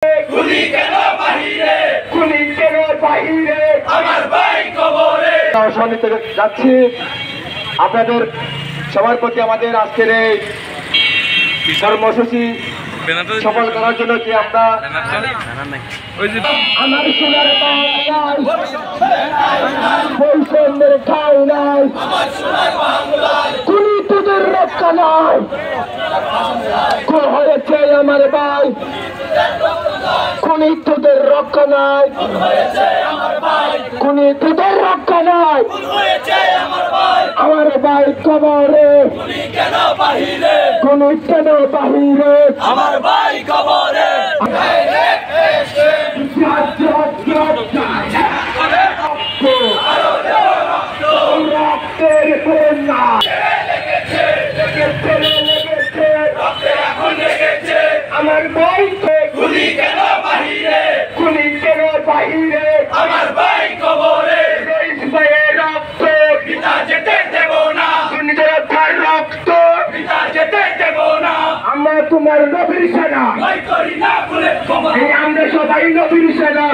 খুনি কেন বাহিরে, খুনি কেন বাহিরে, আমার ভাই কবরে। সম্মানিত যাচ্ছি আপনাদের সবার প্রতি আমাদের আজকের এই কর্মসূচি সফল করার জন্য যে আমরা আমার সোনার বৈষম্যের ঠাই নাই, খুনি তোদের রক্ষা নাই, খুন হয়েছে আমার ভাই, খুনি তোদের রক্ষা নাই, খুনি তোদের রক্ষা নাই, আমার ভাই কবরে, খুনি কেন বাহিরে, খুনি কেন বাহিরে, আমার ভাই কবরে। রক্তের বন্যা এখন লেগেছে আমার ভাইকে, খুনি কেন বাহিরে, খুনি কেন বাহিরে, আমার ভাই কবরে। ভাইয়ের রক্ত, পিতা যেতে দেব না, দুর্নীতির রক্ত, পিতা যেতে দেব না, আমরা তোমার নবীর সেনা, ভয় করি না বলে কবর। আমরা সবাই নবীর সেনা।